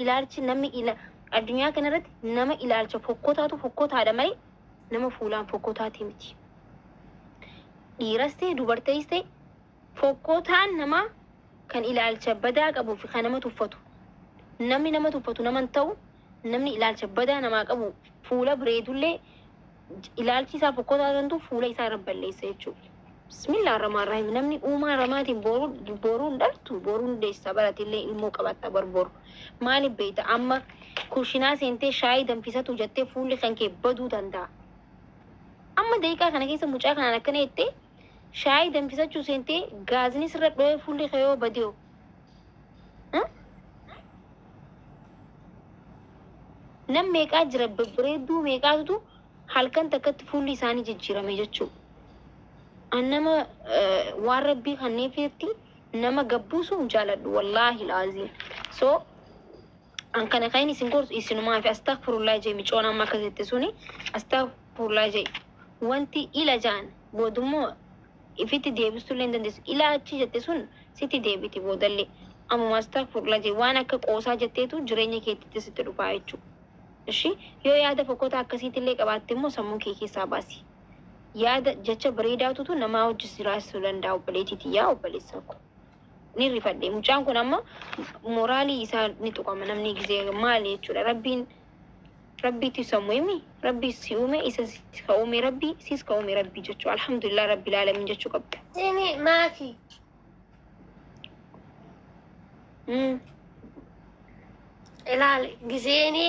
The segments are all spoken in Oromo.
ilaalchi namni addunyaa kanarratti nama ilaalcha fokkotaadha malee nama fuulaan fokkotaati miti. Dhiiras ta'e dubartiis ta'e fokkotaan nama kan ilaalcha badaa qabuu fi kan nama tuffatu. Namni nama tuffatu naman ta'u namni ilaalcha badaa namaa qabu fuula bareedullee ilaalchi isaa fokkotaa tantu fuula isaa irra balleessa jechuudha. Bismillahirrahmanirrahim. Namni uumaa ramaatiin boruun dhaltu boruun deessa baratillee ilmoo qabatta barboru. Maaliif beekta amma kushinaa seentee shaayii danfisatu jettee fuulli kan kee baduu danda'a. Amma daqiiqaa kana keessa mucaa kanaan akkana jettee shaayii danfisachuu seentee gaaznis irra dho'ee fuulli kee yoo badee nam meeqaa jira babbareedduu meeqaatu halkan takkatti fuulli isaanii jijjiirame jechuudha. Annama waan rabbii kanneefetti nama gabbuusu jaaladhu wallaahi laaziim. So an kana kain isin gorsu isinumaa fi astaghfirullah jee micoon amma akkasitti suni astaghfirullah jee wanti ila jaan boodummoo ifitti deebistullee hin dandeessu. Ila achi jette sun sitti deebiti boodallee amma astaghfirullah jee waan akka qoosaa jetteetu jireenya keetitti sitti dhufaa jechuudha. Ishi yoo yaada fokkota akkasiitillee qabaatte immoo sammuu kee keessaa baasi. Yaada jecha bareedaatu nama hojjisiiraasuu danda'a obboleettiitii yaa obboleessa ko. Ni rifadhe mucaan kun amma moraalii isaa ni tuqama namni gizee maali jechuudha. Rabbiitti sammuu himi rabbii si uume isa ka uume rabbii sis ka uume rabbii jechuudha. Alhamdulillah rabbil alamin jechuu qabda. Sini maafi. Ilaali gizeeni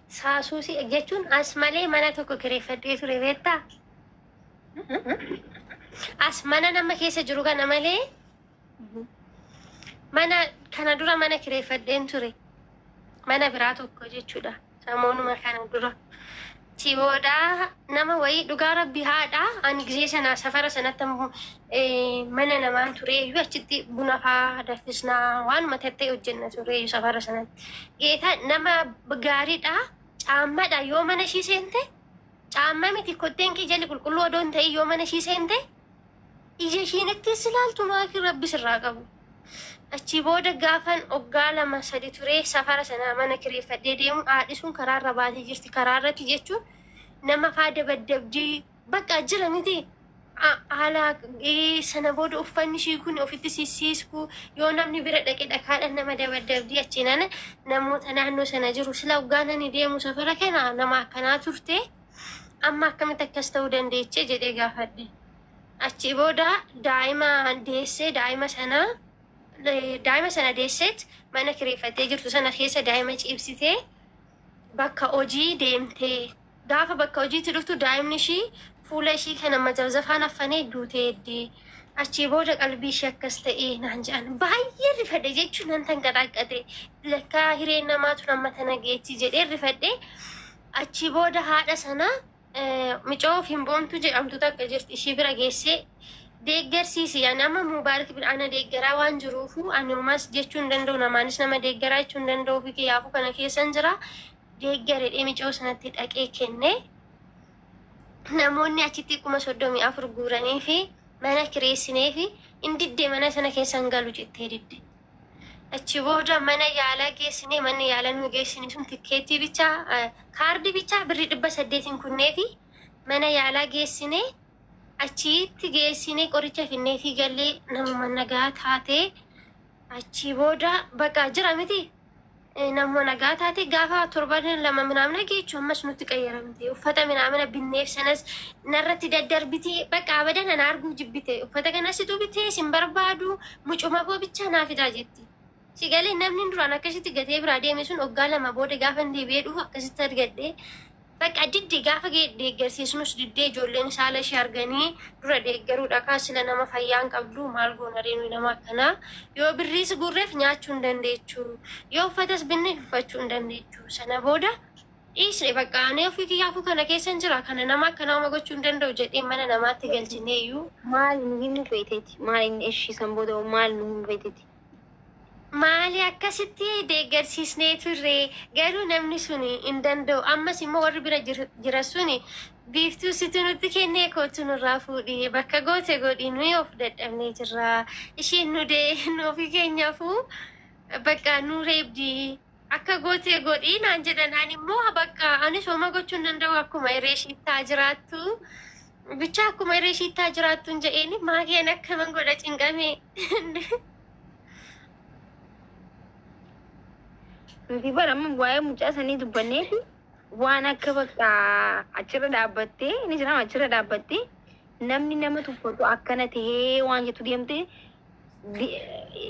saasuusi jechuun as malee mana tokko kireeffadhee ture beektaa? As mana nama keessa jiru kana malee mana kana dura mana kireeffadheen ture. Mana biraa tokko jechuudha. Samoonuma kana dura. Tiboodaa nama wayii dhugaa rabbi haadha ani gizee sana safara sanatti mana namaan ture achitti buna faa danfisnaa waan matattee hojjenna ture safara sanatti. Geeta nama gaariidha caammadha yoo mana ishii seente caamma miti kotteen kee jalli qulqulluu odoon ta'e yoo mana ishii seente ija ishiin itti silaaltu maafi rabbi sirraa qabu. Achi booda gaafan oggaa lama sadi ture safara sana mana kireeffadhee deemu haadhi sun karaarra baatee jirti. Karaarratti jechuun nama faada baddabdii bakka jira miti. Haala sana booda uffanni ishii kun ofitti sissiisku yoo namni bira dhaqee dhakaadhaan nama dabaddabdii achiin namoota naannoo sana jiru sila oggaanani deemu safara kana nama akkanaa turte amma akkamitti akkas ta'uu dandeechee jedhee gaafadhe. Achi booda daa'ima deessee daa'ima sana deesseet mana kireeffattee jirtu sana keessa daa'ima ciibsitee bakka hojii deemtee gaafa bakka hojiitti dhuftu daa'imni ishii fuula ishii kana mazabzafaan affanee duutee eddee achi booda qalbii ishii akkas ta'ee naan jedhan baay'ee rifadhe jechuun nan tanqaraqqate lakkaa hireen namaatu nama tana geetti jedhee rifadhe. Achi booda haadha sana micoo hin boontu jedhamtu takka jirti ishii bira geessee deeggarsiisi yani amma mubaarak ana deeggaraa waan jiruufu ani umas jechuun danda'u namaanis nama deeggaraa jechuun danda'u fi kiyaafu kana keessan jira deeggaredhee micoo sanatti dhaqee kenne namoonni achitti 34 guuranii fi mana kireessinee fi indiddee mana sana keessan galu jettee didde. Achi booda mana yaalaa geessinee manni yaalaa nu geessine sun tikkeettii bichaa kaardii bichaa birrii 800 kunnee fi mana yaalaa geessinee achitti geessinee qoricha finnee fi gallee nama nagaa taatee achi booda bakka jira miti nama nagaa taatee gaafa 7 ምናምን geechuu ammas nutti qayyaramte uffata ምናምን binneef sanas narratti daddarbiti bakka abadan ana arguu jibbite uffata kana situ bitee sin barbaadu mucuma koo bicha naafida jetti. Sigalee namni duraan akkasitti gatee biraa deeme sun oggaa lama booda gaafa deebi'ee dhufu akkasitti argadde bakka diddi gaafa deeggarsiisnus diddee ijoolleen saala ishee arganii dura deeggaruudha kaasila nama fayyaan qabdu maal goona reenu nama akkanaa yoo birriis gurreef nyaachuu hin dandeechu yoo uffatas binne uffachuu hin dandeechu sana booda dhiisne bakka anee ofii kiyyaafuu kana keessan jira kana nama akkanaa uma gochuu hin danda'u jedhee mana namaatti galchineeyyuu maal nu himu feeteeti maal inni eeshisan booda maal nu himu feeteeti. Maali akkasitti deeggarsiisnee turre garuu namni suni hin danda'u ammas immoo warri bira jira suni biiftuu situ nutti kennee kootu nurraa fuudhii bakka goote godhii nuyi of dadhabnee jirra isheen nu ofii keenyaafuu bakka nu reebdii akka gootee godhii naan jedhan ani immoo bakka ani sooma gochuun danda'u akkuma hiree shiittaa jiraattu bicha akkuma hiree shiittaa jiraattu hin jedheeni maakeen akkaman godha cinqame nuti baramma waa'ee mucaa sanii dubbanneeti waan akka bakka achirra dhaabbattee inni jira achirra dhaabbattee namni nama tuffatu akkana ta'ee waan jettu deemte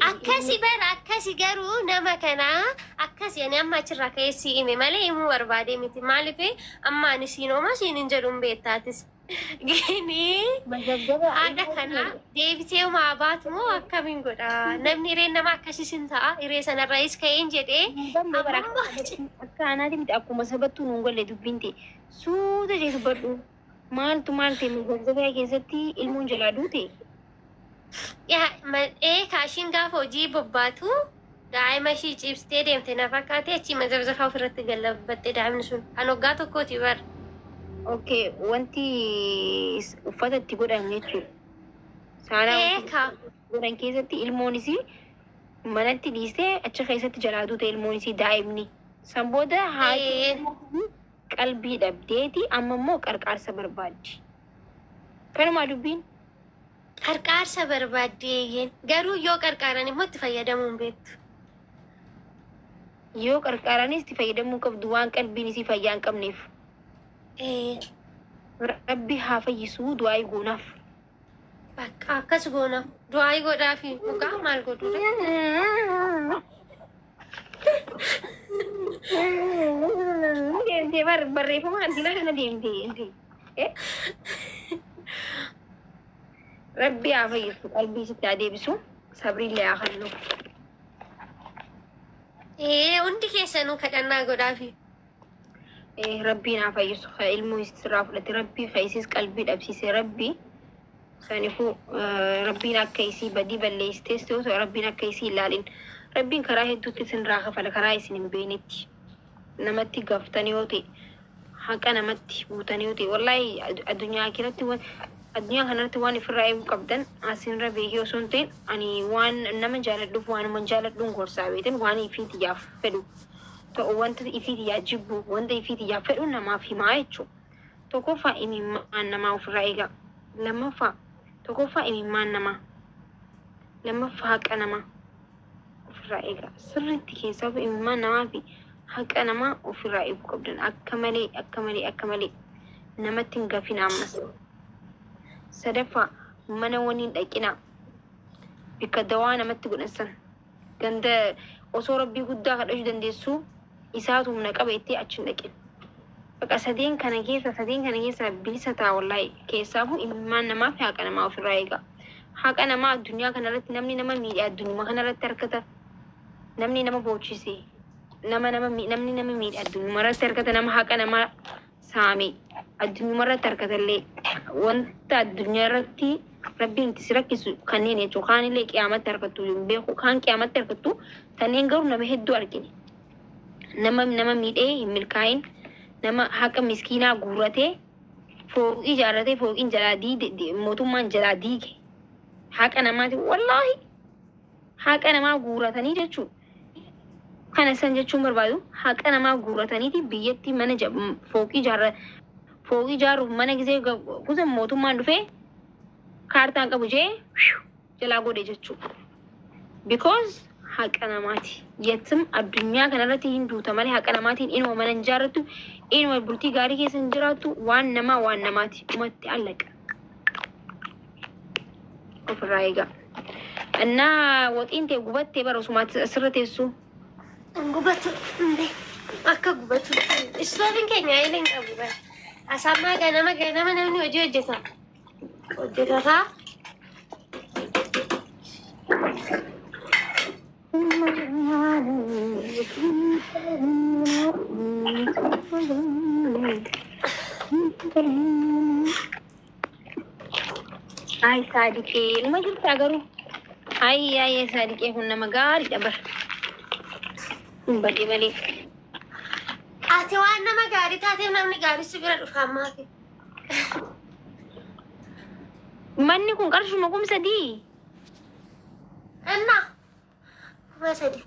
akkasi bara akkasi garuu nama kana akkasi ani amma achirraa keessi hime malee himuu barbaade miti maaliif amma ani siinooma siin hin jedhuun beektaatis gini haadha kana deebitee umaa baatu moo akkamiin godha namni hireen nama akkasisin ta'a hiree sanarraayis ka'een jedhee akka anaati miti akkuma sabattuu nuun galle dubbinte suuta jee dubbadhu maaltu maal ta'e gaggabaa keessatti ilmoon jalaa duute. Kaashiin gaafa hojii bobbaatu daa'ima ishii ciibsitee deemte na fakkaate achi mazabzafaa ofirratti gallabatte daa'imni sun kan waggaa tokkooti bara. Okay, wanti uffata itti godhan jechuudha. Saanaa godhan keessatti ilmoonis manatti dhiistee achi keessatti jalaa duute ilmoonis daa'imni. San booda haati qalbii dhabdeeti amma immoo qarqaarsa barbaaddi. Kanuma dubbiin. Qarqaarsa barbaaddee garuu yoo qarqaaran immoo itti fayyadamuu hin beektu. Yoo qarqaaranis itti fayyadamuu qabdu waan qalbiin isii fayyaa hin qabneef. Rabbi haa fayyisuu du'aa goonaaf. Bakka akkas goonaaf du'aa godhaaf mukaa maal godhuudha? Deemtee barreeffama addunyaa kana deemtee. Rabbi haa fayyisu qalbii sitti haa deebisu sabriillee haa kallu. Hundi keessanuu kadhannaa godhaafi. Rabbiin haa fayyisu ilmoo isirraa fudhate rabbii fayyisis qalbii dhabsiise rabbii saniifuu rabbiin akka isii badii balleessites ta'u rabbiin akka isii ilaalin rabbiin karaa hedduutti isinirraa kafala karaa isin hin beeknetti namatti gaftanii yoo ta'e haqa namatti buutanii yoo ta'e wallaahi addunyaa kanarratti waan ifirraa eeguu qabdan asinirra beekee osoo hin ta'in ani waan nama jaaladhuuf waanuma jaaladhuun gorsaa beektan waan ifiitiyyaaf fedhu ta'u wanta ifiitiyyaa jibbu wanta ifiitiyyaaf fedhu namaaf himaa jechuudha. Tokkoffaa imimmaan namaa ofirraa eegaa. Lammaffaa tokkoffaa imimmaan namaa. Lammaffaa haqa namaa ofirraa eegaa. Sirriitti keessaa imimmaan namaa fi haqa namaa ofirraa eeguu qabdan akka malee namatti hin gafina ammas. Sadaffaa mana waniin dhaqinaa bikka dawaa namatti godhansan ganda osoo rabbii guddaa kadhachuu dandeessu isaatu humna qabeettee achi hin dhaqin. Bakka sadeen kana keessa bilisa ta'a wallaahi keessaafu imimmaan namaa fi haqa namaa ofirraa eegaa. Haqa namaa addunyaa kanarratti namni nama miidhe addunyaa kanarratti harkata namni nama boochise namni nama miidhe addunyaa irratti harkata nama haqa namaa saame addunyaa irratti harkatallee wanta addunyaa irratti rabbiin itti si rakkisu kanneen jechuun kaanillee qiyaamatti harkattu beeku kaan qiyaamatti harkattu kanneen garuu nama hedduu argine nama miidhee hin milkaa'in nama haqa miskiinaa guurratee fooqii ijaarratee fooqiin jalaa diige mootummaan jalaa diige haqa namaati wallaahi haqa namaa guurratanii jechuudha. Kana san jechuun barbaadu haqa namaa guurrataniiti biyyatti mana fooqii ijaaruuf mana gisee kuusan mootummaan dhufee kaartaan qabu jee jalaa godhe jechuudha. Because haqa namaati. Yettim addunyaa kanarratti hin duuta malee haqa namaatiin inuma mana hin ijaarrattu inuma bultii gaarii keessa hin jiraattu waan namaati umatti allaqa. Ofirraa eegaa. Innaa waxiin ta'e gubattee bara osumaatti asirra teessu. Gubatu akka gubatu istoofiin keenya ayileen qabu bara. Asammaa ganama namni hojii hojjetataa. Ay Saadiqee ilma jirtaa garuu. Ay Saadiqee kun nama gaariidha bara. Badii malee. Ati waan nama gaarii taateef namni gaarii si bira dhufa ammaa fi. Manni kun qarshuma 3,000. Enna 3,000.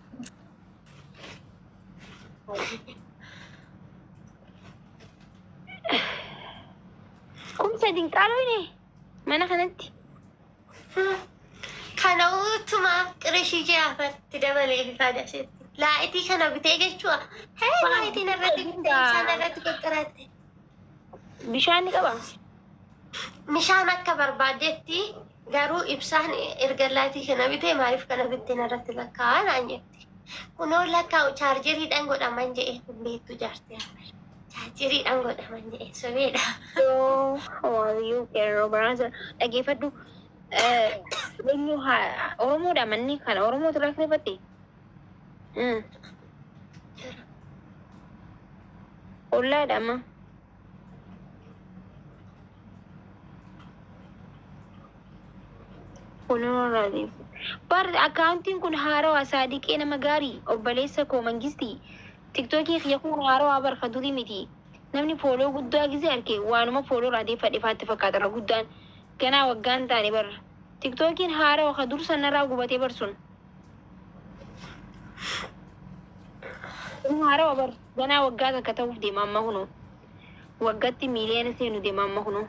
Kum sadin qaaloo ini. Mana kanatti. Kana utuma qirishii jaafatti dabalee bifaadha seetti. Laa'itii kana bitee jechuudha. Hee laa'itiin irratti bitee isaan irratti qoqqaratte. Bishaan ni qaba. Bishaan akka barbaadetti garuu ibsaan erga laa'itii kana bitee maaliif kana bitteen irratti lakkaa'aa naan jetti. Kunoo lakkaa'u chaarjeriidhaan godhaman jedhee beektu jaartee amma. Chaarjeriidhaan godhaman jedhee sobeedha. Waayyuu qeerroo baraasa dhageeffadhu. Eenyu Oromoodha manni kana Oromootu rakkifatte. Ollaadha amma. Kunuunarraa bar akkaawuntiin kun haarawaa saadiqee nama gaarii obboleessa koo mangistii tiktookii kiyya kun haarawaa barka durii miti namni fooloo guddaa gisee arge waanuma fooloo raadee fadhifaatti fakkaata irra guddaan ganaa waggaan taane bar tiktookiin haarawa ka dur sanarraa gubatee bar sun haarawa bar ganaa waggaa takka ta'uuf deema amma kunoo waggaatti miiliyoona seenu deema amma kunoo.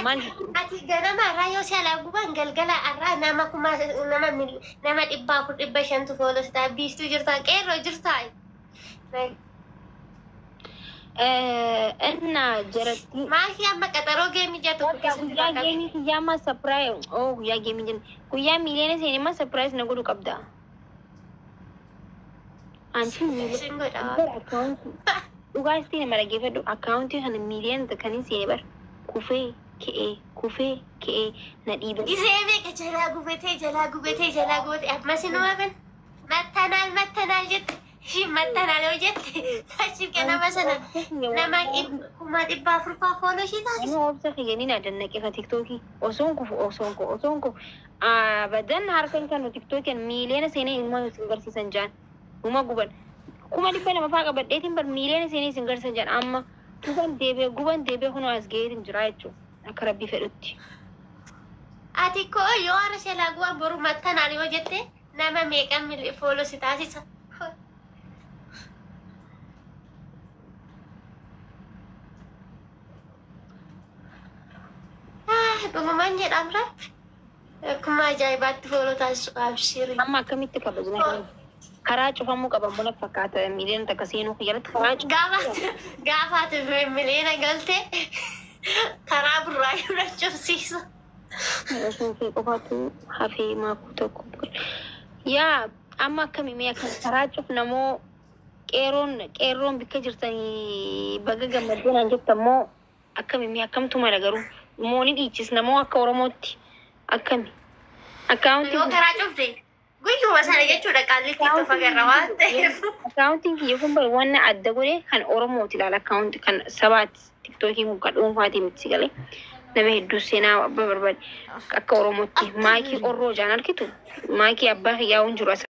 Mal ati ganama irraa yoo si alaa guban galgala irraa nama dhibbaa kun dhibba shantu fooloo sitaa biiftuu jirtaa qeerroo jirtaa. Enna jaratti maakii amma qaxaroo geemii jatu guyyaa geemii kiyyaa amma sapiraayis guyyaa geemii jenna guyyaa miiliyoona seeni amma sapiraayis na godhu qabda. Anti miiliyoona dhugaa istiin nama dhaggeeffadhu akkaawuntii kana miiliyoona takkaniin seeni bara. Kufee ka'ee na dhiiba. Gisee beeka jalaa gubatee ammas inuma kan mattanaal jette shi mattanaal yoo jette achi nama sana nama kuma dhibbaa furfaa fooloo shi taasisa. Nama obsa kiyyanii na dannaqefa tiktookii osoon kufu badan harkan kan tiktookiin miiliyoona seenee ilmoo isin garsiisan jaan uma guban kuma dhibba nama faa qabadheetiin bar miiliyoona seenee isin garsiisan jaan amma. Guban deebee kunoo as ga'eetiin jira jechuudha akka rabbii fedhutti. Ati koo yoo haara shalaa guban boru mattanaan yoo jette nama meeqan fooloo si taasisa. Dhugumaan jedham rabbi akkuma ajaa'ibaatti fooloo taasisu abshirii. Amma akkamitti kabajna karaa cufamuu qaban bona fakkaata miiliyoona takka seenuu jalatti karaa gaafaati miliyoona galte karaa burraayyuu na cufsiisa. Suufii qofaatu hafee maakuu tokko. Yaa amma akkamii akka karaa cufnamoo qeerroon bikka jirtanii baga gammaddoonaan jettammoo akkamii akkamtu mala garuu mooni dhiichisnamoo akka Oromootti akkami akkaawuntii yoo karaa cufte. Guyyuma sana jechuudha qaallitti itti fagarra waan ta'eef. Akkaawuntiin kiyya kun bari waan adda godhe kan Oromooti ilaala akkaawuntii kan sabaati tiktookiin kun kan dhuunfaatii miti galee nama hedduu seenaa abbaa barbaade akka Oromootti maakii orroo jaan argitu maakii abbaa kiyyaa hin jiru.